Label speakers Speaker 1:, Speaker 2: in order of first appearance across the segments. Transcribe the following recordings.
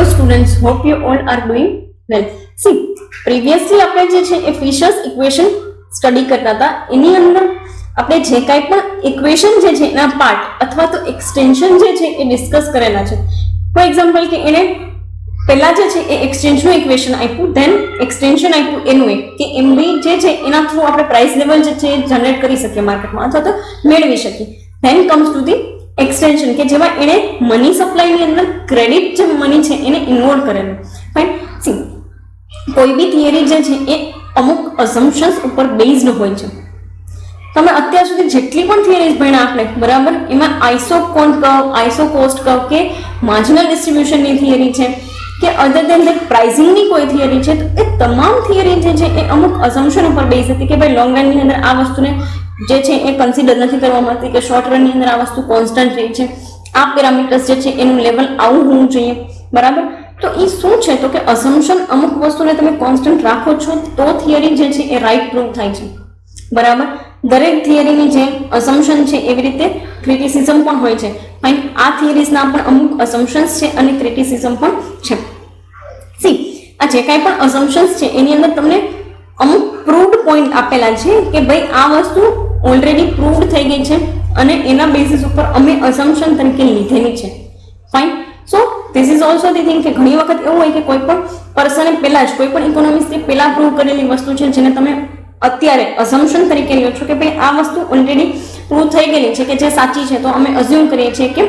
Speaker 1: Hello students, hope you all are doing well. See, previously આપણે જે છે એ Fisher's equation study કરતા હતા. એની અંદર આપણે જે કાંઈ પણ ઇક્વેશન જે છે એના પાર્ટ અથવા તો એક્સટેન્શન જે છે એ ડિસ્કસ કરેલા છે. ફોર એક્ઝામ્પલ કે એને પહેલા જે છે એ એક્સટેન્શનનું ઇક્વેશન આપ્યું, ધેન એક્સટેન્શન આપ્યું એનું એક કે એમબી જે છે એના થ્રુ આપણે પ્રાઇસ લેવલ જે છે એ જનરેટ કરી શકીએ માર્કેટમાં અથવા તો મેળવી શકીએ. Then comes to the extension કે જેમાં એને મની સપ્લાયની અંદર ક્રેડિટ જે મની છે એને ઇન્વોલ્વ કરેલું. ફાઇન. સી, કોઈ બી થિયરી જે છે એ અમુક અઝમ્પશન્સ ઉપર બેઝડ હોય છે. તમે અત્યાર સુધી જેટલી પણ થિયરીઝ ભણ્યા આપણે, બરાબર, એમાં આઇસોકોન કર્વ, આઇસોકોસ્ટ કર્વ કે માર્જિનલ ડિસ્ટ્રીબ્યુશનની થિયરી છે કે અધર દેન ધેટ પ્રાઇસિંગની કોઈ થિયરી છે, તો એ તમામ થિયરી જે છે એ અમુક અઝમ્પશન ઉપર બેઝ હતી કે ભાઈ લોંગ રનની અંદર આ વસ્તુને જે છે એ કન્સિડર નથી કરવામાં આવતી, કે શોર્ટ રનની અંદર આ વસ્તુ કોન્સ્ટન્ટ રહી છે, આ પેરામીટર્સ જે છે એનું લેવલ આવું હોવું જોઈએ, બરાબર. તો એ શું છે તો કે અઝમ્પશન અમુક વસ્તુને તમે કોન્સ્ટન્ટ રાખો છો તો થિયરી જે છે એ રાઈટ પ્રૂવ થાય છે, બરાબર. દરેક થિયરીની જે અઝમ્પશન છે એવી રીતે ક્રિટિસિઝમ પણ હોય છે. ફાઇન. આ થિયરીઝના પણ અમુક અઝમ્પશન્સ છે અને ક્રિટિસિઝમ પણ છે. સી, આ જે કાંઈ પણ અઝમ્પશન્સ છે એની અંદર તમને અમુક પ્રૂવડ પોઈન્ટ આપેલા છે કે ભાઈ આ વસ્તુ ઓલરેડી પ્રૂવડ થઈ ગઈ છે અને એના બેસિસ ઉપર અમે અઝમ્પશન તરીકે લીધેલી છે. Fine. So this is also the thing કે ઘણી વખત એવું હોય કે કોઈ પણ પર્સને પહેલા જ કોઈ પણ ઇકોનોમિસ્ટે પહેલા પ્રૂવ કરેલી વસ્તુ છે જેને તમે અત્યારે અઝમ્પશન તરીકે લ્યો છો કે ભાઈ આ વસ્તુ ઓલરેડી પ્રૂવ થઈ ગયેલી છે કે જે સાચી છે, તો અમે અઝ્યુમ કરીએ છીએ કે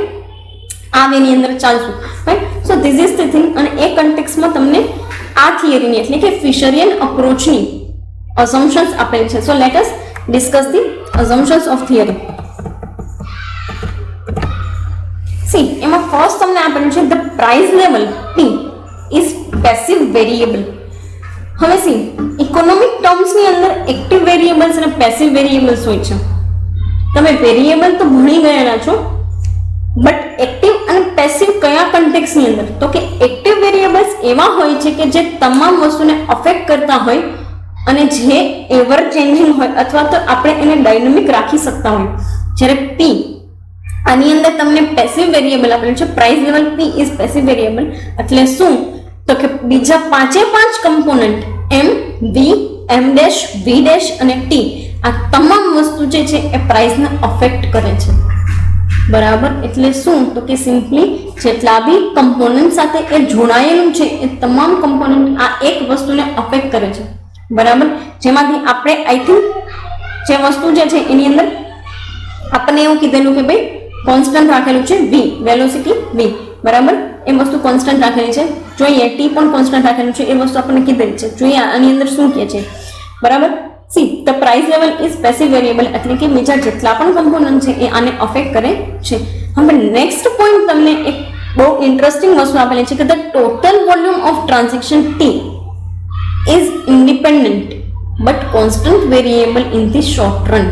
Speaker 1: આ વેની અંદર ચાલશું. Right. So this is the thing. અને એ કન્ટેક્સમાં તમને આ થિયરીની એટલે કે ફિશરિયન અપ્રોચની assumptions આપેલ છે. So let us discuss the assumptions of theory. See, એમાં ફર્સ્ટ તમને આપેલું છે the price level P is passive variable. હવે સી, ઇકોનોમિક ટર્મ્સની અંદર એક્ટિવ વેરિયેબલ્સ અને પેસિવ વેરિયેબલ્સ હોય છે. તમે વેરિયેબલ તો ભણી ગયેલા છો, બટ એક્ટિવ અને પેસિવ કયા કન્ટેક્સની અંદર? તો કે એક્ટિવ વેરિયેબલ્સ એવા હોય છે કે જે તમામ વસ્તુને અફેક્ટ કરતા હોય અને જે એવર ચેન્જિંગ હોય અથવા તો આપણે એને ડાયનેમિક રાખી શકતા હોય. જ્યારે પી, આની અંદર તમને પેસિવ વેરિયેબલ આપેલું છે. Price level P is passive variable. એટલે શું? તો કે બીજા 5 કમ્પોનન્ટ એમ, વી, એમ ડેશ, વી ડેશ અને ટી, આ તમામ વસ્તુ જે છે એ પ્રાઇસને અફેક્ટ કરે છે, બરાબર. એટલે શું? તો કે સિમ્પલી જેટલા બી કમ્પોનન્ટ સાથે એ જોડાયેલું છે એ તમામ કમ્પોનન્ટ આ એક વસ્તુને અફેક્ટ કરે છે, બરાબર. જેમાંથી આપણે આઈ થિંક જે વસ્તુ જે છે એની અંદર આપણને એવું કીધેલું કે ભાઈ કોન્સ્ટન્ટ રાખેલું છે વી, વેલોસિટી વી, બરાબર. એ વસ્તુ કોન્સ્ટન્ટ રાખેલી છે. જોઈએ ટી પણ કોન્સ્ટન્ટ રાખેલું છે, એ વસ્તુ આપણને કીધેલી છે. જોઈએ આની અંદર શું કહે છે, બરાબર. C, the price level is passive variable એટલે કે બીજા જેટલા પણ કમ્પોનન્ટ છે એ આને અફેક્ટ કરે છે. હવે નેક્સ્ટ પોઈન્ટ તમને એક બહુ ઇન્ટરેસ્ટિંગ વસ્તુ આપેલી છે કે the total volume of transaction T is independent but constant variable in the short run.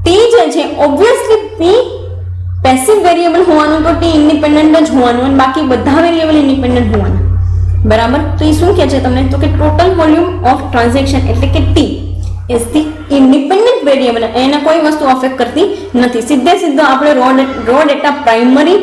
Speaker 1: T જે છે obviously P passive variable હોવાનું, તો T independent જ હોવાનું અને બાકી બધા વેરિયેબલ ઇન્ડિપેન્ડન્ટ હોવાના, બરાબર. તો એ શું કહે છે તમને? તો કે ટોટલ વોલ્યુમ ઓફ ટ્રાન્ઝેક્શન એટલે કે T is the independent variable, એને કોઈ વસ્તુ અફેક્ટ કરતી નથી. સીધો આપણે રો ડેટા પ્રાઇમરી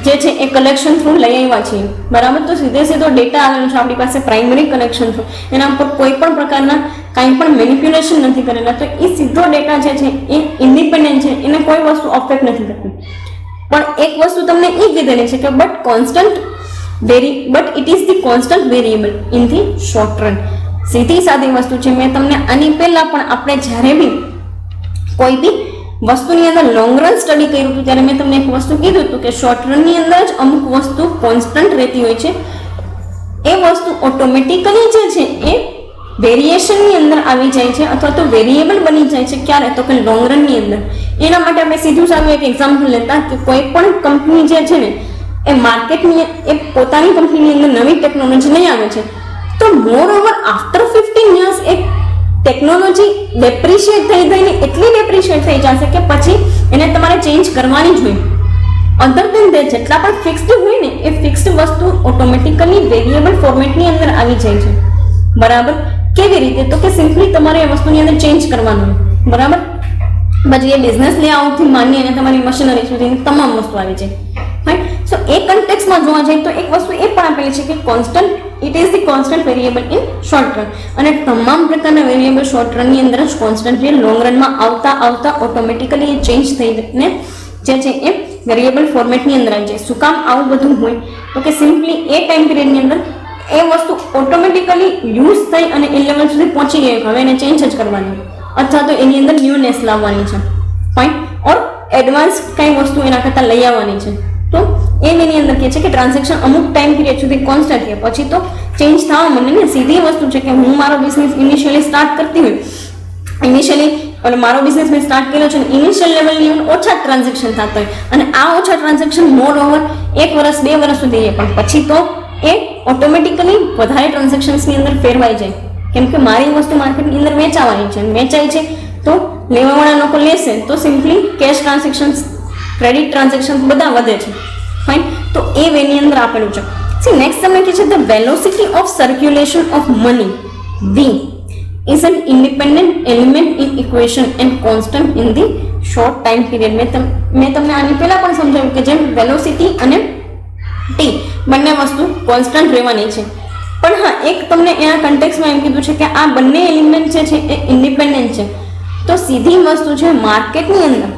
Speaker 1: જે છે એ કલેક્શન થ્રુ લઈ આવ્યા છીએ, બરાબર. તો સીધો ડેટા આવેલો છે આપણી પાસે પ્રાઇમરી કલેક્શન થ્રુ, એના પર કોઈ પણ પ્રકારના કાંઈ પણ મેનિપ્યુલેશન નથી કરેલા. તો એ સીધો ડેટા જે છે એ ઇન્ડિપેન્ડન્ટ છે, એને કોઈ વસ્તુ અફેક્ટ નથી કરતી. પણ એક વસ્તુ તમને એ કીધેલી છે કે but it is the constant variable in the short run. સીધી સાદી વસ્તુ છે. મેં તમને આની પહેલા પણ આપણે જ્યારે બી કોઈ બી વસ્તુની અંદર લોંગ રન સ્ટડી કર્યું હતું ત્યારે મેં તમને એક વસ્તુ કીધું હતું કે શોર્ટ રનની અંદર જ અમુક વસ્તુ કોન્સ્ટન્ટ રહેતી હોય છે. એ વસ્તુ ઓટોમેટિકલી જે છે એ વેરિએશનની અંદર આવી જાય છે અથવા તો વેરિયેબલ બની જાય છે. ક્યારે? તો કે લોંગ રનની અંદર. એના માટે આપણે સીધું સારું એક એક્ઝામ્પલ લેતા કે કોઈ પણ કંપની જે છે ને એ માર્કેટની એ પોતાની કંપનીની અંદર નવી ટેકનોલોજી લઈ આવે છે, તો મોર ઓવર આફ્ટર 15 years એક ટેકનોલોજી ડેપ્રિશિએટ થઈને એટલી ડેપ્રિશિએટ થઈ જશે કે પછી એને તમારે ચેન્જ કરવાની જ હોય. અધર દેન તે જેટલા પણ ફિક્સ્ડ હોય ને એ ફિક્સ્ડ વસ્તુ ઓટોમેટિકલી વેરિયેબલ ફોર્મેટની અંદર આવી જાય છે, બરાબર. કેવી રીતે? તો કે સિમ્પલી તમારે એ વસ્તુની અંદર ચેન્જ કરવાનું, બરાબર. પછી એ બિઝનેસ લેઆઉટથી માંડી અને તમારી મશીનરી સુધીની તમામ વસ્તુ આવી જાય. રાઈટ. સો એ કન્ટેક્સમાં જોવા જઈએ તો એક વસ્તુ એ પણ આપેલી છે કે constant it is the constant variable in short run, અને તમામ પ્રકારના વેરિયેબલ શોર્ટ રનની અંદર જ કોન્સ્ટન્ટ છે. લોંગ રનમાં આવતા ઓટોમેટિકલી એ ચેન્જ થઈને જે છે એ વેરિયેબલ ફોર્મેટની અંદર આવી જાય. શું કામ આવું બધું હોય તો કે સિમ્પલી એ ટાઈમ પીરિયડની અંદર એ વસ્તુ ઓટોમેટિકલી યુઝ થઈ અને એ લેવલ સુધી પહોંચી ગઈ, હવે એને ચેન્જ જ કરવાની અથવા તો એની અંદર ન્યૂનેસ લાવવાની છે, ફાઇન, ઓર એડવાન્સ કઈ વસ્તુ એના કરતાં લઈ આવવાની છે. તો એની અંદર કહે છે કે ટ્રાન્ઝેક્શન અમુક ટાઈમ પીરિયડ સુધી કોન્સ્ટન્ટ રહે, પછી તો ચેન્જ થવા મને ને સીધી વસ્તુ છે કે હું મારો બિઝનેસ ઇનિશિયલી સ્ટાર્ટ કરતી હોય, ઇનિશિયલી અને મારો બિઝનેસ મેં સ્ટાર્ટ કર્યો છે, ઇનિશિયલ લેવલની ઓછા ટ્રાન્ઝેક્શન થતા હોય અને આ ઓછા ટ્રાન્ઝેક્શન મોર ઓવર 1 વર્ષ 2 વર્ષ સુધી રહે, પણ પછી તો એ ઓટોમેટિકલી વધારે ટ્રાન્ઝેક્શન્સની અંદર ફેરવાઈ જાય, કેમ કે મારી વસ્તુ માર્કેટની અંદર વેચાવાની છે, વેચાય છે તો લેવાવાળા લોકો લેશે તો simply cash transactions, credit transactions બધા વધે છે, ફાઇન. તો એ વેની અંદર આપેલું છે. સી નેક્સ્ટ તમને કહે છે the velocity of circulation of money V is an independent element in equation and constant in the short time period. મેં તમને આની પહેલા પણ સમજાવ્યું કે જેમ વેલોસિટી અને ટી બંને વસ્તુ કોન્સ્ટન્ટ રહેવાની છે, પણ હા એક તમને એના કન્ટેક્સમાં એમ કીધું છે કે આ બંને એલિમેન્ટ છે એ ઇન્ડિપેન્ડન્ટ છે. તો સીધી વસ્તુ છે માર્કેટની અંદર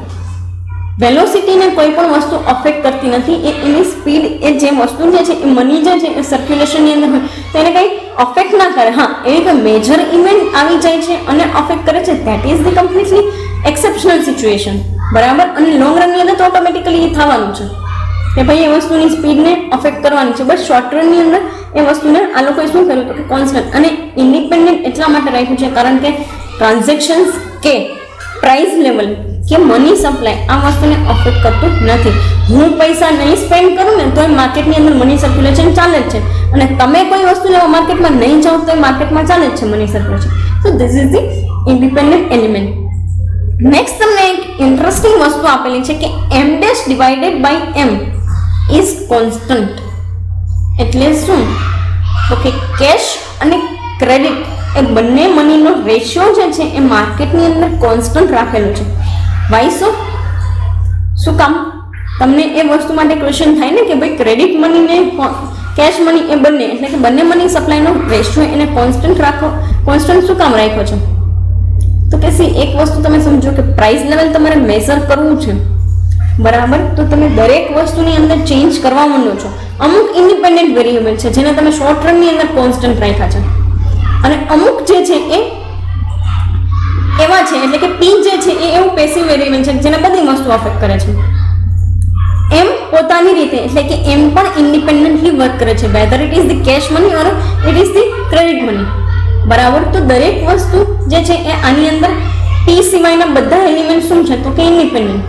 Speaker 1: વેલોસિટીને કોઈ પણ વસ્તુ અફેક્ટ કરતી નથી, એ એની સ્પીડ એ જે વસ્તુ જે છે એ મની જે છે એ સર્ક્યુલેશનની અંદર હોય તો એને કંઈ અફેક્ટ ના કરે. હા એવી કોઈ મેજર ઇવેન્ટ આવી જાય છે અને અફેક્ટ કરે છે, that is the completely exceptional situation, બરાબર. અને લોંગ રનની અંદર તો ઓટોમેટિકલી એ થવાનું છે કે ભાઈ એ વસ્તુની સ્પીડને અફેક્ટ કરવાની છે, બસ શોર્ટ રનની અંદર એ વસ્તુને આ લોકોએ શું કર્યું હતું કે કોન્સ્ટન્ટ અને ઇન્ડિપેન્ડન્ટ એટલા માટે રાખ્યું છે કારણ કે ટ્રાન્ઝેક્શન્સ કે પ્રાઇસ લેવલ કે મની સપ્લાય આ વસ્તુને અફેક્ટ કરતું નથી. હું પૈસા નહીં સ્પેન્ડ કરું ને તો એ માર્કેટની અંદર મની સર્ક્યુલેશન ચાલે જ છે, અને તમે કોઈ વસ્તુ લેવા માર્કેટમાં નહીં જાઓ તો એ માર્કેટમાં ચાલે જ છે money circulation. So this is the independent element. Next તમને એક ઇન્ટરેસ્ટિંગ વસ્તુ આપેલી છે કે m dash divided by m is constant. એટલે શું તો કે કેશ અને ક્રેડિટ એ બંને મનીનો રેશિયો જે છે એ માર્કેટની અંદર કોન્સ્ટન્ટ રાખેલો છે. વાય શું કામ? તમને એ વસ્તુ માટે ક્વેશ્ચન થાય ને કે ભાઈ ક્રેડિટ મની ને કેશ મની એ બંને એટલે કે બંને મની સપ્લાયનો રેશિયો એને કોન્સ્ટન્ટ રાખો, કોન્સ્ટન્ટ શું કામ રાખ્યો છે? તો કે સી એક વસ્તુ તમે સમજો કે પ્રાઇસ લેવલ તમારે મેઝર કરવું છે, બરાબર, તો તમે દરેક વસ્તુની અંદર ચેન્જ કરવા માંડો છો. અમુક ઇન્ડિપેન્ડન્ટ વેરિયેબલ છે જેને તમે શોર્ટ રનની અંદર કોન્સ્ટન્ટ રાખ્યા છે, અને અમુક જે છે એ એવા છે એટલે કે પી જે છે એ એવું પેસિવ વેરિયેબલ છે જેને બધી વસ્તુ અફેક્ટ કરે છે. એમ પોતાની રીતે એટલે કે એમ પણ ઇન્ડિપેન્ડન્ટલી વર્ક કરે છે, whether it is the cash money or it is the credit money, બરાબર. તો દરેક વસ્તુ જે છે એ આની અંદર પી સિવાયના બધા એલિમેન્ટ શું છે તો કે ઇન્ડિપેન્ડન્ટ,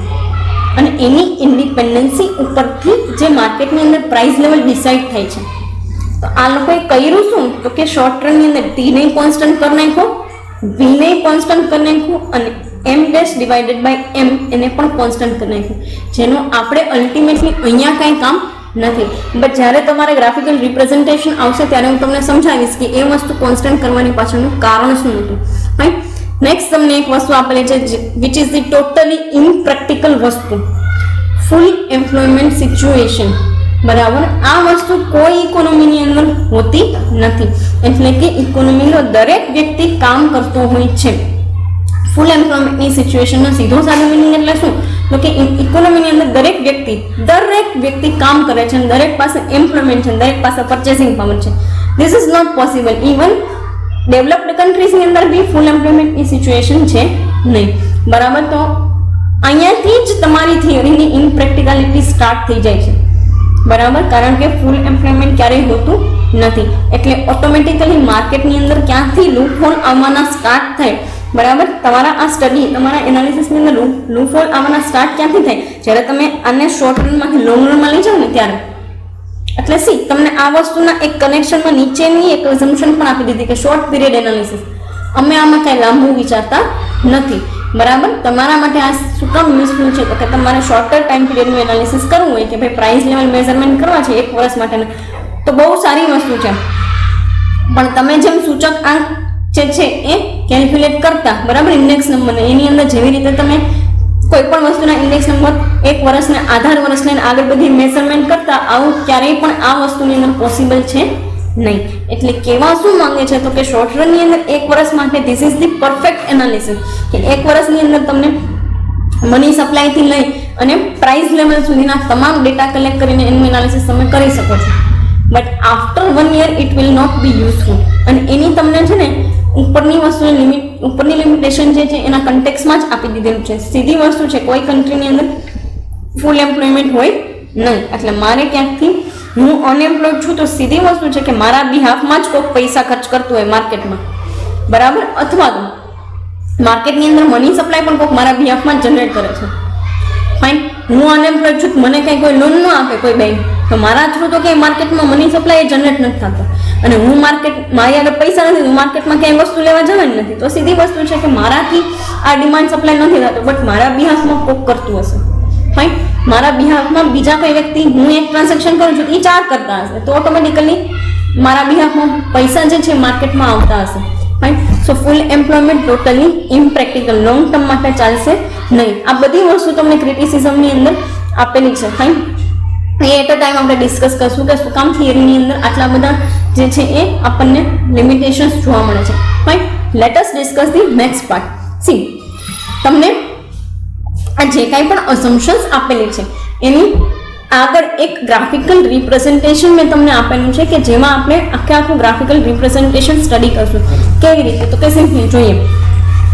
Speaker 1: અને એની ઇન્ડિપેન્ડન્સી ઉપરથી જે માર્કેટની અંદર પ્રાઇસ લેવલ ડિસાઇડ થાય છે. તો આ લોકોએ કર્યું શું તો કે શોર્ટ રનની અંદર ટી ને કોન્સ્ટન્ટ કરી નાખ્યો, વી ને કોન્સ્ટન્ટ કરી નાખ્યું, અને m dash divided by m એને પણ કોન્સ્ટન્ટ કરી નાખ્યું, જેનું આપણે અલ્ટિમેટલી અહીંયા કાંઈ કામ નથી. બટ જ્યારે તમારે ગ્રાફિકલ રિપ્રેઝન્ટેશન આવશે ત્યારે હું તમને સમજાવીશ કે એ વસ્તુ કોન્સ્ટન્ટ કરવાની પાછળનું કારણ શું હતું. રાઈટ. નેક્સ્ટ તમને એક વસ્તુ આપેલી છે which is the totally impractical વસ્તુ, ફૂલ એમ્પ્લોયમેન્ટ સિચ્યુએશન, બરાબર. આ વસ્તુ કોઈ ઇકોનોમીની અંદર હોતી નથી, એટલે કે ઇકોનોમીનો દરેક વ્યક્તિ કામ કરતો હોય છે. ફૂલ એમ્પ્લોયમેન્ટની સિચ્યુએશનનો સીધો સાદો મિનિંગ એટલે શું તો કે ઇકોનોમીની અંદર દરેક વ્યક્તિ કામ કરે છે, દરેક પાસે એમ્પ્લોયમેન્ટ છે, દરેક પાસે પરચેસિંગ પાવર છે. This is not possible. Even developed કન્ટ્રીઝની અંદર બી ફૂલ એમ્પ્લોયમેન્ટની સિચ્યુએશન છે નહીં, બરાબર. તો અહીંયાથી જ તમારી થિયરીની ઇનપ્રેક્ટિકાલિટી સ્ટાર્ટ થઈ જાય છે, બરાબર, કારણ કે ફૂલ એમ્પ્લોયમેન્ટ ક્યારેય હોતું નથી. એટલે ઓટોમેટિકલી માર્કેટની અંદર ક્યાંથી લૂપહોલ આવવાના સ્ટાર્ટ થાય, બરાબર. તમારા આ સ્ટડી, તમારા એનાલિસિસની અંદર લૂપહોલ આવવાના સ્ટાર્ટ ક્યાંથી થાય? જ્યારે તમે આને શોર્ટ રનમાંથી લોંગ રનમાં લઈ જાઓ ને ત્યારે. એટલે સી તમને આ વસ્તુના એક કનેક્શનમાં નીચેની એક એઝમ્પશન પણ આપી દીધી કે શોર્ટ પીરિયડ એનાલિસિસ. અમે આમાં કાંઈ લાંબુ વિચારતા નથી, બરાબર. તમારા માટે આ શું કામ યુઝફુલ છે તો કે તમારે શોર્ટર ટાઈમ પીરિયડનું એનાલિસિસ કરવું હોય કે ભાઈ પ્રાઇસ લેવલ મેઝરમેન્ટ કરવા છે 1 વર્ષ માટેના, તો બહુ સારી વસ્તુ છે. પણ તમે જેમ સૂચક આંક જે છે એ કેલ્ક્યુલેટ કરતા, બરાબર, ઇન્ડેક્સ નંબરને એની અંદર જેવી રીતે તમે કોઈ પણ વસ્તુના ઇન્ડેક્સ નંબર એક વર્ષને આધાર વર્ષ લઈને આગળ બધી મેઝરમેન્ટ કરતા આવું ક્યારેય પણ આ વસ્તુની અંદર પોસિબલ છે નહીં. એટલે કેવા શું માંગે છે તો કે શોર્ટ રનની અંદર એક વર્ષ માટે this is the perfect analysis, કે એક વર્ષની અંદર તમને મની સપ્લાયથી લઈ અને પ્રાઇસ લેવલ સુધીના તમામ ડેટા કલેક્ટ કરીને એનું એનાલિસિસ તમે કરી શકો છો. But after 1 year it will not be useful. અને એની તમને છે ને ઉપરની વસ્તુની ઉપરની લિમિટેશન જે છે એના કન્ટેક્સમાં જ આપી દીધેલું છે. સીધી વસ્તુ છે, કોઈ કન્ટ્રીની અંદર ફૂલ એમ્પ્લોયમેન્ટ હોય નહીં. એટલે મારે ક્યાંકથી હું અનએમ્પ્લોયડ છું તો સીધી વસ્તુ છે કે મારા બિહાફમાં જ કોઈક પૈસા ખર્ચ કરતું હોય માર્કેટમાં, બરાબર, અથવા તો માર્કેટની અંદર મની સપ્લાય પણ કોઈક મારા બિહાફમાં જ જનરેટ કરે છે. ફાઇન, હું અનએમ્પ્લોયડ છું, મને કંઈ કોઈ લોન ન આપે કોઈ બેંક, તો મારા થ્રુ તો ક્યાંય માર્કેટમાં મની સપ્લાય જનરેટ નથી થતો. અને હું મારી આગળ પૈસા નથી, હું માર્કેટમાં ક્યાંય વસ્તુ લેવા જવાની નથી. તો સીધી વસ્તુ છે કે મારાથી આ ડિમાન્ડ સપ્લાય નથી થતો, બટ મારા બિહાફમાં કોક કરતું હશે. ફાઇન, મારા બિહાફમાં બીજા કોઈ વ્યક્તિ, હું એક ટ્રાન્ઝેક્શન કરું છું એ 4 કરતા હશે, તો ઓટોમેટિકલી મારા બિહાફમાં પૈસા જે છે માર્કેટમાં આવતા હશે. Fine, so full employment totally impractical, long term માટે ચાલશે નહીં. આ બધી વસ્તુ તમને ક્રિટિસિઝમની અંદર આપેલી છે. ફાઇન, એ એટ અ ટાઈમ આપણે ડિસ્કસ કરશું કે શું કામ થિયરીની અંદર આટલા બધા જે છે એ આપણને લિમિટેશન્સ જોવા મળે છે. Fine, let us discuss the next part. C, તમને આ જે કાંઈ પણ અસમ્પશન્સ આપેલી છે એની આગળ એક ગ્રાફિકલ રિપ્રેઝન્ટેશન મેં તમને આપેલું છે કે જેમાં આપણે આખું ગ્રાફિકલ રિપ્રેઝન્ટેશન સ્ટડી કરશું. કેવી રીતે? તો કે સિમ્પલી જોઈએ.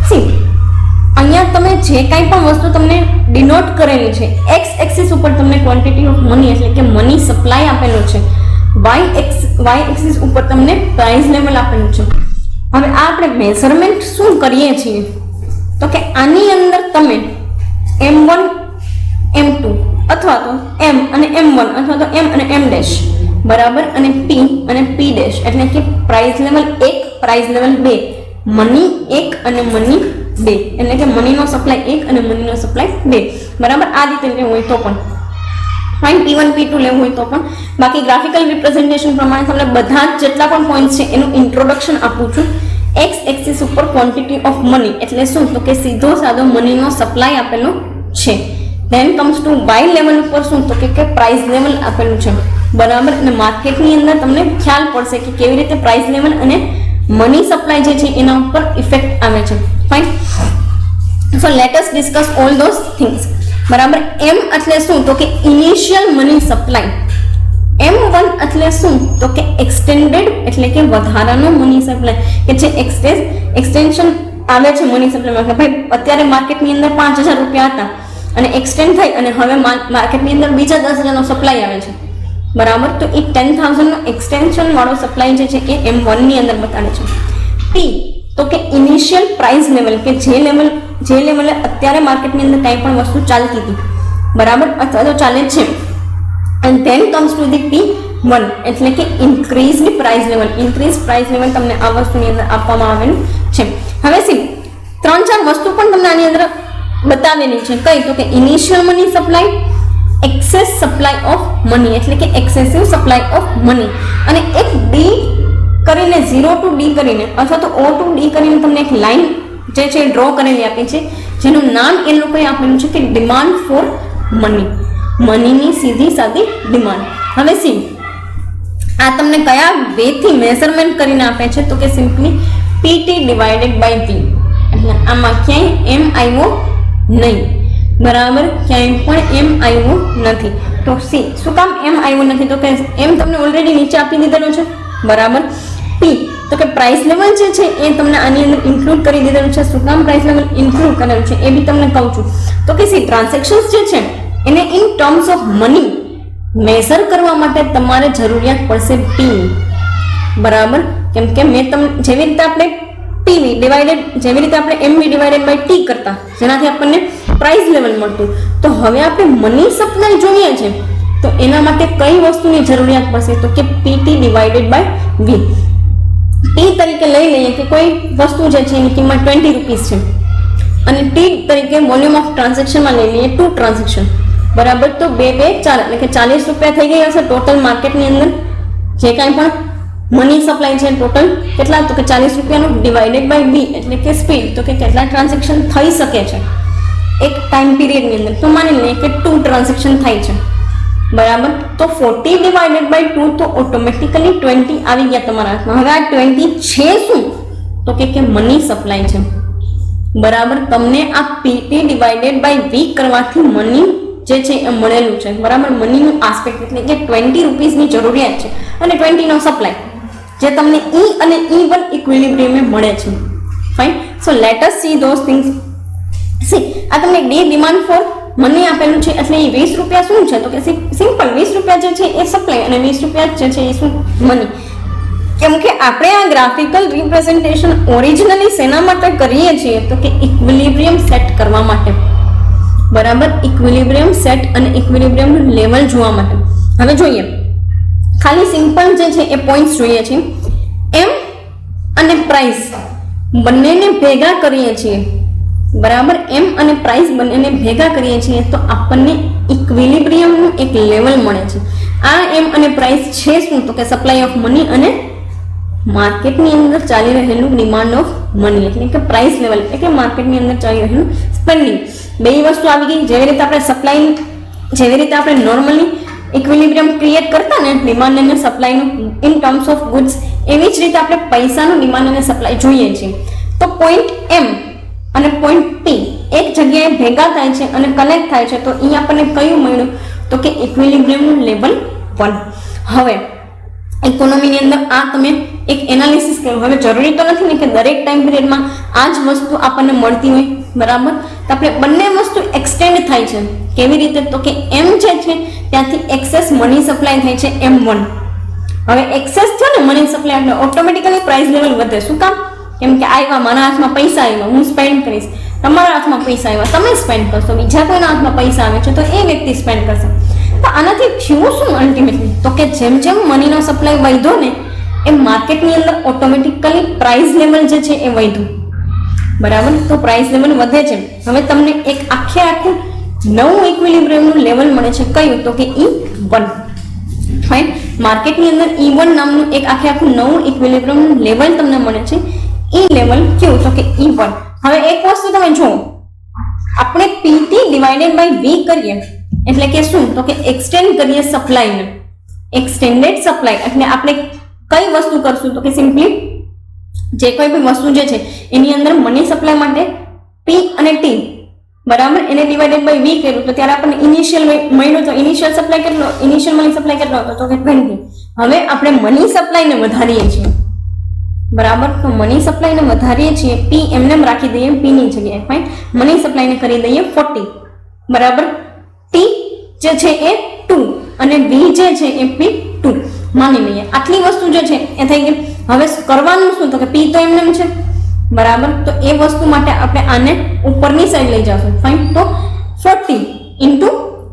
Speaker 1: સી, અહીંયા તમે જે કાંઈ પણ વસ્તુ તમને ડિનોટ કરેલી છે, એક્સ એક્સિસ ઉપર તમને ક્વોન્ટિટી ઓફ મની એટલે કે મની સપ્લાય આપેલો છે, વાય એક્સિસ ઉપર તમને પ્રાઇસ લેવલ આપેલું છે. હવે આ આપણે મેઝરમેન્ટ શું કરીએ છીએ તો કે આની અંદર તમે M1 M2 અથવા તો M અને M1 અથવા તો M અને M ડેશ, બરાબર, અને P અને P ડેશ એટલે કે price level 1, price level 2, money 1 અને મની 2 એટલે કે મનીનો સપ્લાય 1 અને મનીનો સપ્લાય 2, બરાબર. આ રીતે લેવું હોય તો પણ ફાઇન, P1 P2 લેવું હોય તો પણ. બાકી ગ્રાફિકલ રિપ્રેઝન્ટેશન પ્રમાણે તમને બધા જ જેટલા પણ પોઈન્ટ્સ છે એનું ઇન્ટ્રોડક્શન આપું છું. એક્સ એક્સિસ ઉપર ક્વોન્ટિટી ઓફ મની એટલે શું તો કે સીધો સાદો મનીનો સપ્લાય આપેલો છે. Then comes to Y level ઉપર શું તો કે પ્રાઇસ લેવલ આપેલું છે, બરાબર. અને માર્કેટની અંદર તમને ખ્યાલ પડશે કે કેવી રીતે પ્રાઇસ લેવલ અને મની સપ્લાય જે છે એના ઉપર ઇફેક્ટ આવે છે. Fine, so let us discuss all those things, બરાબર. એમ એટલે શું તો કે ઇનિશિયલ મની સપ્લાય. M1 એટલે શું તો કે એક્સટેન્ડેડ એટલે કે વધારાનો મની સપ્લાય, કે જે એક્સટેન્શન આવે છે મની સપ્લાયમાં. ભાઈ અત્યારે માર્કેટની અંદર 5000 રૂપિયા હતા અને એક્સટેન્ડ થઈ અને હવે માર્કેટની અંદર બીજા 10,000નો સપ્લાય આવે છે, બરાબર. તો એ 10,000 નો એક્સટેન્શન વાળો સપ્લાય જે છે એ M1 ની અંદર બતાડે છે. P તો કે ઇનિશિયલ પ્રાઇસ લેવલ, કે જે લેવલે અત્યારે માર્કેટની અંદર કંઈ પણ વસ્તુ ચાલતી હતી, બરાબર, અથવા તો ચાલે છે. and then comes to the P1 એટલે કે increased price level. Increase price level તમને આ વસ્તુની અંદર આપવામાં આવેલું છે. હવે સી 3-4 વસ્તુ પણ તમને આની અંદર બતાવેલી છે. કઈ તો કે initial money supply, access supply of money એટલે કે એક્સેસિવ સપ્લાય ઓફ મની, અને એક ડી કરીને 0 to D કરીને અથવા તો O to D કરીને તમને એક લાઈન જે છે ડ્રો કરેલી આપી છે જેનું નામ એ લોકોએ આપેલું છે કે ડિમાન્ડ ફોર મની, મનીની સીધી સાદી ડિમાન્ડ. હવે સી આ તમને કયા વેથી મેઝરમેન્ટ કરીને આપે છે તો કે simply PT divided by V. એટલે આમાં ક્યાંય M આવ્યો નહીં, બરાબર, ક્યાંય પણ M આવ્યો નથી. તો સી શું કામ M આવ્યો નથી તો કે M તમને ઓલરેડી નીચે આપી દીધેલો છે, બરાબર. P તો કે પ્રાઇસ લેવલ જે છે એ તમને આની અંદર ઇન્ક્લુડ કરી દીધેલું છે. શું કામ પ્રાઇસ લેવલ ઇન્ક્લુડ કરેલું છે એ બી તમને કહું છું. તો કે સી ટ્રાન્ઝેક્શન્સ જે છે એને in terms of money measure કરવા માટે તમારે જરૂરિયાત પડશે P, બરાબર. કેમ કે મેં તમને જેવી રીતે આપણે PV ડિવાઇડેડ જેવી રીતે આપણે MV ડિવાઇડેડ બાય T કરતા જેનાથી આપણને પ્રાઇસ લેવલ મળતું, તો હવે આપણે મની સપ્લાય જોઈએ છે તો એના માટે કઈ વસ્તુની જરૂરિયાત પડશે તો કે PT divided by V. T તરીકે લઈ લઈએ કે કોઈ વસ્તુ જે છે એની કિંમત 20 રૂપીસ છે અને T તરીકે વોલ્યુમ ઓફ ટ્રાન્ઝેક્શનમાં લઈ લઈએ 2 ટ્રાન્ઝેક્શન, બરાબર. તો 2 2 4 એટલે કે 40 રૂપિયા થઈ ગયા હશે ટોટલ માર્કેટની અંદર જે કાંઈ પણ મની સપ્લાય છે. ટોટલ કેટલા તો કે 40 રૂપિયાનું ડિવાઇડેડ બાય B એટલે કે સ્પીડ, તો કે કેટલા ટ્રાન્ઝેક્શન થઈ શકે છે. એક ટાઈમ પીરિયડની અંદર, તો માની લઈએ કે 2 ટ્રાન્ઝેક્શન થાય છે, બરાબર. તો 40 ડિવાઇડેડ બાય 2 તો ઓટોમેટિકલી 20 આવી ગયા તમારા હાથમાં. હવે આ 20 છે શું? તો કે મની સપ્લાય છે, બરાબર. તમને આ PT ડિવાઇડેડ બાય V કરવાથી મની જે છે એ મળેલું છે, બરાબર. મનીનું આસ્પેક્ટ એટલે કે 20 રૂપીસની જરૂરિયાત છે અને 20 નો સપ્લાય જે તમને E અને E1 ઇક્વિલિબ્રિયમ મળે છે. Fine. So let S C those things. C આ તમને ડે ડિમાન્ડ ફોર મની આપેલું છે, એટલે એ 20 રૂપિયા શું છે? તો કે સિમ્પલ 20 રૂપિયા જે છે એ સપ્લાય અને 20 રૂપિયા જે છે એ શું? મની. કેમ કે આપણે આ ગ્રાફિકલ રિપ્રેઝન્ટેશન ઓરિજિનલી શેના માટે કરીએ છીએ? તો કે ઇક્વિલિબ્રિયમ સેટ કરવા માટે, બરાબર. ઇક્વિલિબ્રિયમ સેટ અને ઇક્વિલિબ્રિયમનું લેવલ જોવા માટે. હવે જોઈએ, ખાલી સિમ્પલ જે છે એ પોઈન્ટ્સ જોઈએ છે. એમ અને પ્રાઇસ બંનેને ભેગા કરીએ છીએ, બરાબર. એમ અને પ્રાઇસ બંનેને ભેગા કરીએ છીએ તો આપણને ઇક્વિલિબ્રિયમનું એક લેવલ મળે છે. આ એમ અને પ્રાઇસ છે શું? તો કે સપ્લાય ઓફ મની અને માર્કેટની અંદર ચાલી રહેલું ડિમાન્ડ ઓફ મની, એટલે કે પ્રાઇસ લેવલ, એટલે કે માર્કેટની અંદર ચાલી રહેલું સ્પેન્ડિંગ. બે વસ્તુ આવી ગઈ. જેવી રીતે આપણે સપ્લાય, જેવી રીતે આપણે નોર્મલી ઇક્વિલિબ્રિયમ ક્રિએટ કરતા ને ડિમાન્ડ અને સપ્લાયનું ઇન ટર્મ્સ ઓફ ગુડ્સ, એવી જ રીતે આપણે પૈસાનું ડિમાન્ડ અને સપ્લાય જોઈએ છીએ. તો પોઈન્ટ એમ અને પોઈન્ટ P એક જગ્યાએ ભેગા થાય છે અને કનેક્ટ થાય છે, તો અહીં આપણને કયું મળ્યું? તો કે ઇક્વિલિબ્રિયમનું લેવલ 1. હવે ઇકોનોમીની અંદર આ તમે એક એનાલિસિસ કરો. હવે જરૂરી તો નથી ને કે દરેક ટાઈમ પિરિયડમાં આ જ વસ્તુ આપણને મળતી હોય, બરાબર. તો આપણે બંને વસ્તુ એક્સટેન્ડ થાય છે. કેવી રીતે? તો કે એમ જે છે ત્યાંથી એક્સેસ મની સપ્લાય થાય છે M1. હવે એક્સેસ થયો ને મની સપ્લાય એટલે ઓટોમેટિકલી પ્રાઇસ લેવલ વધે. શું કામ? કેમ કે આવ્યા, મારા હાથમાં પૈસા આવ્યા, હું સ્પેન્ડ કરીશ. તમારા હાથમાં પૈસા આવ્યા, તમે સ્પેન્ડ કરશો. બીજા કોઈના હાથમાં પૈસા આવે છે તો એ વ્યક્તિ સ્પેન્ડ કરશે. તો આનાથી થયું શું અલ્ટિમેટલી? તો કે જેમ જેમ મનીનો સપ્લાય વધ્યો ને એ માર્કેટની અંદર ઓટોમેટિકલી પ્રાઇસ લેવલ જે છે એ વધ્યું, બરાબર. તો પ્રાઇસ લેવલ વધે છે. હવે તમને એક આખું નવું ઇક્વિલિબ્રિયમનું લેવલ મળે છે. કયું? તો કે E1. ફાઇન. માર્કેટની અંદર E1 નામનું એક આખું નવું ઇક્વિલિબ્રિયમનું લેવલ તમને મળે છે. એ લેવલ કેવું? તો કે E1. હવે એક વસ્તુ તમે જુઓ, આપણે PT ડિવાઇડેડ બાય V કરીએ એટલે કે શું? તો કે એક્સટેન્ડ કરીએ સપ્લાયને. એક્સટેન્ડેડ સપ્લાય એટલે આપણે કઈ વસ્તુ કરશું? તો કે સિમ્પલી જે કોઈ પણ વસ્તુ જે છે એની અંદર મની સપ્લાય માટે P અને T, બરાબર, એને ડિવાઇડેડ બાય V કર્યું તો ત્યારે આપણને ઇનિશિયલ મળ્યું. તો ઇનિશિયલ સપ્લાય કેટલો? ઇનિશિયલ મની સપ્લાય કેટલો હતો? તો કે 20. હવે આપણે મની સપ્લાયને વધારીએ છીએ, બરાબર. તો મની સપ્લાયને વધારીએ છીએ, P એમને રાખી દઈએ P ની જગ્યાએ. ફાઇન. મની સપ્લાયને કરી દઈએ 40, બરાબર. T જે છે એ 2 અને V જે છે એ P2 માની લઈએ. આટલી વસ્તુ જે છે એ થઈ ગઈ. હવે કરવાનું શું? તો કે P તો એમને છે, બરાબર. તો એ વસ્તુ માટે આપણે આને ઉપરની સાઈડ લઈ જશું. ફાઇન. તો 40 into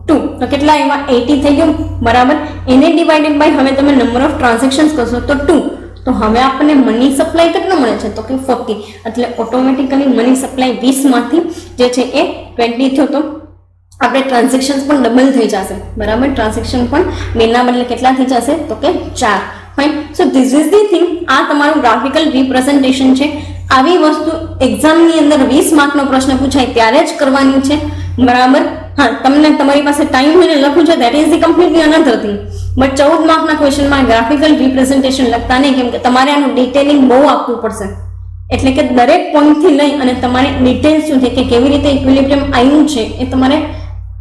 Speaker 1: 2 તો કેટલા આવ્યા? 80 થઈ ગયું, બરાબર. એને ડિવાઇડેડ બાય હવે તમે નંબર ઓફ ટ્રાન્ઝેક્શન્સ કરશો તો 2. તો હવે આપણને મની સપ્લાય કેટલો મળે છે? તો કે 40. એટલે ઓટોમેટિકલી મની સપ્લાય 20 માંથી જે છે એ 20 થયો. તો આપણે ટ્રાન્ઝેક્શન પણ ડબલ થઈ જશે, બરાબર. ટ્રાન્ઝેક્શન પણ બેના બદલે કેટલા થઈ જશે? તો કે 4. Fine. So this is the thing. આ તમારું ગ્રાફિકલ રિપ્રેઝન્ટેશન છે. આવી વસ્તુ એક્ઝામની અંદર 20 માર્કનો પ્રશ્ન પૂછાય ત્યારે જ કરવાની છે, બરાબર. હા, તમને તમારી પાસે ટાઈમ મને લખું છે that is the completely another thing. But 14 માર્કના ક્વેશ્ચનમાં ગ્રાફિકલ રિપ્રેઝન્ટેશન લખતા નહીં, કેમ કે તમારે આનું ડિટેલિંગ બહુ આપવું પડશે. એટલે કે દરેક પોઈન્ટથી લઈ અને તમારે ડિટેલ્સ શું છે કે કેવી રીતે ઇક્વિલિબ્રિયમ આવ્યું છે એ તમારે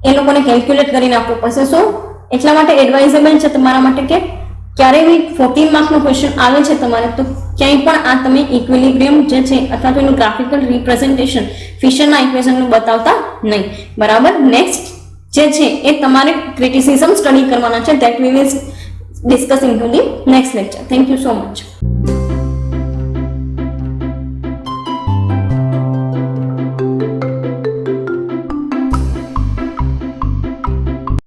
Speaker 1: એ લોકોને કેલ્ક્યુલેટ કરીને આપવું પડશે. સો એટલા માટે એડવાઇઝેબલ છે તમારા માટે કે ક્યારે બી 14 માર્કનો ક્વેશ્ચન આવે છે તમારે તો ક્યાંય પણ આ તમે ઇક્વિલિબ્રિયમ જે છે અથવા તો એનું ગ્રાફિકલ રિપ્રેઝન્ટેશન ફિશરના ઇક્વેશનનું બતાવતા નહીં, બરાબર. નેક્સ્ટ જે છે એ તમારે ક્રિટિસિઝમ સ્ટડી કરવાના છે. That we will discuss in to the next lecture. Thank you so much.